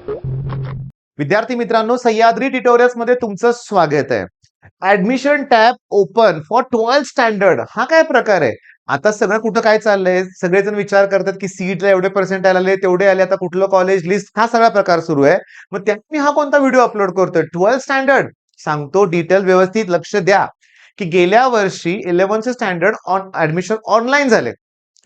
विद्यार्थी मित्रांनो, सह्याद्री ट्युटोरियल्स मध्ये तुमचं स्वागत आहे. Admission tab open for 12th standard हा काय प्रकार आहे? आता सगळं कुठं काय चाललंय, सगळेजण विचार करतात की सीईटीला एवढे पर्सेंटाइल आले, तेवढे आले, आता कुठलं कॉलेज लिस्ट, हा सगळा प्रकार सुरू आहे. मग त्यात मी हा कोणता व्हिडिओ अपलोड करतोय? 12th स्टँडर्ड सांगतो, डिटेल व्यवस्थित लक्ष द्या की गेल्या वर्षी 11th स्टँडर्ड ऍडमिशन ऑनलाईन झाले,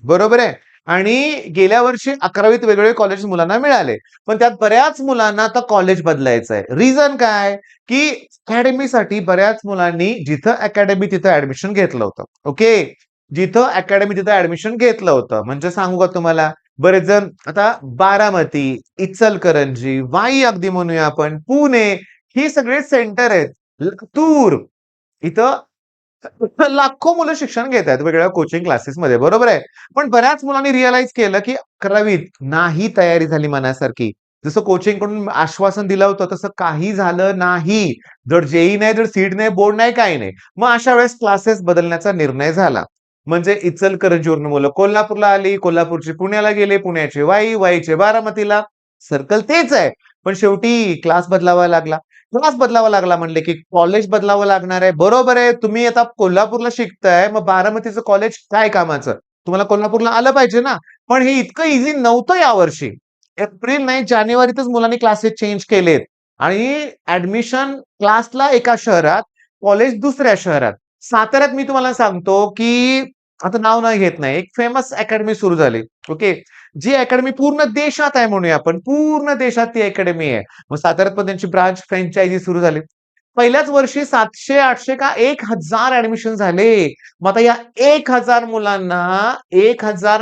बरोबर आहे. आणि गेल्या वर्षी 11वीत वेगवेगळे कॉलेज मुलांना मिळाले, पण त्यात बऱ्याच मुलांना आता कॉलेज बदलायचं आहे. रिझन काय? की अकॅडमीसाठी बऱ्याच मुलांनी जिथं अकॅडमी तिथं ऍडमिशन घेतलं होतं. ओके, जिथं अकॅडमी तिथं ऍडमिशन घेतलं होतं. म्हणजे सांगू का तुम्हाला, बरेच जण आता बारामती, इचलकरंजी, वाई अगदी म्हणूया आपण, पुणे, ही सगळे सेंटर आहेत. लातूर इथं लाखो मुलं शिक्षण घेत आहेत वेगवेगळ्या कोचिंग क्लासेसमध्ये, बरोबर आहे. पण बऱ्याच मुलांनी रिअलाइज केलं की 11वीत नाही तयारी झाली मनासारखी. जसं कोचिंग कडून आश्वासन दिलं होतं तसं काही झालं नाही. जर जेई नाही, जर सीट नाही, बोर्ड नाही, काही नाही. मग अशा वेळेस क्लासेस बदलण्याचा निर्णय झाला. म्हणजे इचलकरंजीवरून मुलं कोल्हापूरला आली, कोल्हापूरची पुण्याला गेले, पुण्याचे वाई, वाईचे बारामतीला. सर्कल तेच आहे, पण शेवटी क्लास बदलावा लागला. क्लास बदलावा लागला म्हणले की कॉलेज बदलावं लागणार आहे. बरोबर आहे, तुम्ही आता कोल्हापूरला शिकताय, मग बारामतीचं कॉलेज काय कामाचं? तुम्हाला कोल्हापूरला आलं पाहिजे ना. पण हे इतकं इझी नव्हतं यावर्षी. एप्रिल नाही, जानेवारीतच मुलांनी क्लासेस चेंज केलेत आणि ऍडमिशन क्लासला एका शहरात, कॉलेज दुसऱ्या शहरात. साताऱ्यात मी तुम्हाला सांगतो की आता नाव नाही घेत नाही, एक फेमस अकॅडमी सुरू झाली. ओके, जी अकॅडमी पूर्ण देशात आहे म्हणूया आपण, पूर्ण देशात ती अकॅडमी आहे. मग साताऱ्यात पण त्यांची ब्रांच फ्रँचायझी सुरू झाली. पहिल्याच वर्षी 700-800 का 1000 ऍडमिशन झाले. मग आता या 1000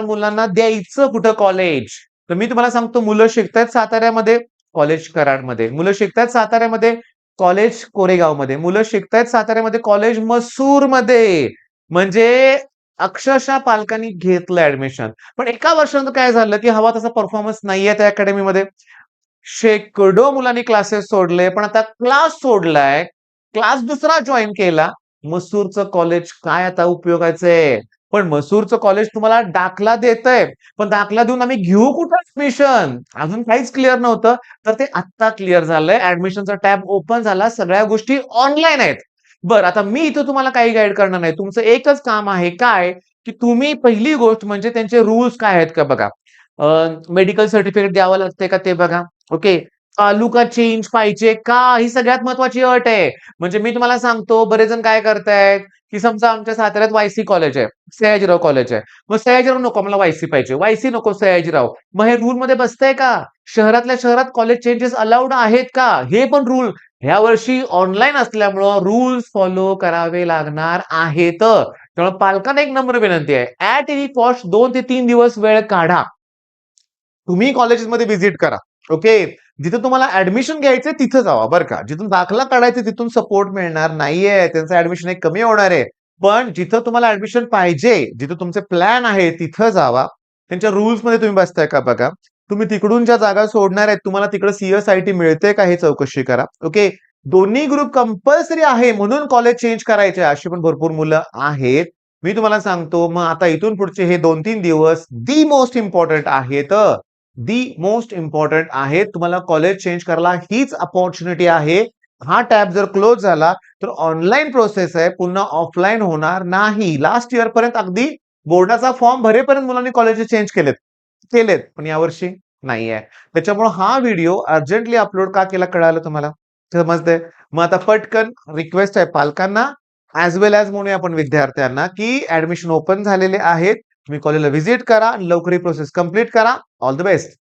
मुलांना द्यायचं कुठं कॉलेज? तर मी तुम्हाला सांगतो, मुलं शिकतायत साताऱ्यामध्ये, कॉलेज कराडमध्ये. मुलं शिकतायत साताऱ्यामध्ये, कॉलेज कोरेगावमध्ये. मुलं शिकतायत साताऱ्यामध्ये, कॉलेज मसूरमध्ये. म्हणजे अक्षरशः पालकांनी घेतलं ऍडमिशन. पण एका वर्षानंतर काय झालं की हवा तसा परफॉर्मन्स नाहीये त्या अकॅडमीमध्ये. शेकडो मुलांनी क्लासेस सोडले, पण आता क्लास सोडलाय, क्लास दुसरा जॉईन केला. मसूरचं कॉलेज काय आता उपयोगाचं आहे? पण मसूरचं कॉलेज तुम्हाला दाखला देतंय, पण दाखला देऊन आम्ही घेऊ कुठं ऍडमिशन? अजून काहीच क्लिअर नव्हतं. तर ते आत्ता क्लिअर झालंय. ऍडमिशनचा टॅब ओपन झाला, सगळ्या गोष्टी ऑनलाईन आहेत. बरं, आता मी इथं तुम्हाला काही गाईड करणार नाही. तुमचं एकच काम आहे काय, की तुम्ही पहिली गोष्ट म्हणजे त्यांचे रूल्स काय आहेत का बघा. मेडिकल सर्टिफिकेट द्यावं लागतंय का ते बघा. ओके, तालुका चेंज पाहिजे का? ही सगळ्यात महत्वाची अट आहे. म्हणजे मी तुम्हाला सांगतो, बरेच जण काय करतायत, की समजा आमच्या साताऱ्यात वायसी कॉलेज आहे, सयाजीराव कॉलेज आहे. मग सयाजीराव नको, मला वायसी पाहिजे. वायसी नको, सयाजीराव. मग हे रूल मध्ये बसतंय का? शहरातल्या शहरात कॉलेज चेंजेस अलाउड आहेत का? हे पण रूल ह्या वर्षी ऑनलाईन असल्यामुळं रूल्स फॉलो करावे लागणार आहेत. त्यामुळे पालकांना एक नम्र विनंती आहे, ऍट एनी कॉस्ट 2 ते 3 दिवस वेळ काढा. तुम्ही कॉलेजेसमध्ये व्हिजिट करा. ओके, जिथे तुम्हाला ऍडमिशन घ्यायचंय तिथं जावा बरं का. जिथून दाखला काढायचा तिथून सपोर्ट मिळणार नाहीये, त्यांचं ऍडमिशन एक कमी होणार आहे. पण जिथं तुम्हाला ऍडमिशन पाहिजे, जिथं तुमचे प्लॅन आहे तिथं जावा. त्यांच्या रूल्स मध्ये तुम्ही बसताय का बघा. तुम्ही तिकडून ज्या जागा सोडणार आहेत, तुम्हाला तिकडे सीएसआयटी मिळते का हे चौकशी करा. ओके, दोन्ही ग्रुप कंपल्सरी आहे म्हणून कॉलेज चेंज करायचे अशी पण भरपूर मुलं आहेत. मी तुम्हाला सांगतो, मग आता इथून पुढचे हे 2-3 दिवस दी मोस्ट इम्पॉर्टंट आहेत. दी मोस्ट इम्पॉर्टंट आहे. तुम्हाला कॉलेज चेंज करायला हीच अपॉर्च्युनिटी आहे. हा टॅब जर क्लोज झाला तर ऑनलाईन प्रोसेस आहे, पुन्हा ऑफलाईन होणार नाही. लास्ट इयर पर्यंत अगदी बोर्डाचा फॉर्म भरेपर्यंत मुलांनी कॉलेज चेंज केलेत केलेत, पण यावर्षी नाहीये. त्याच्यामुळे हा व्हिडिओ अर्जंटली अपलोड का केला कळालं तुम्हाला? समजतंय? मग आता पटकन रिक्वेस्ट आहे पालकांना ऍज वेल ऍज म्हणूया आपण विद्यार्थ्यांना, की ऍडमिशन ओपन झालेले आहेत. तुम्ही कॉलेजला व्हिजिट करा, लवकर ही प्रोसेस कंप्लीट करा. All the best.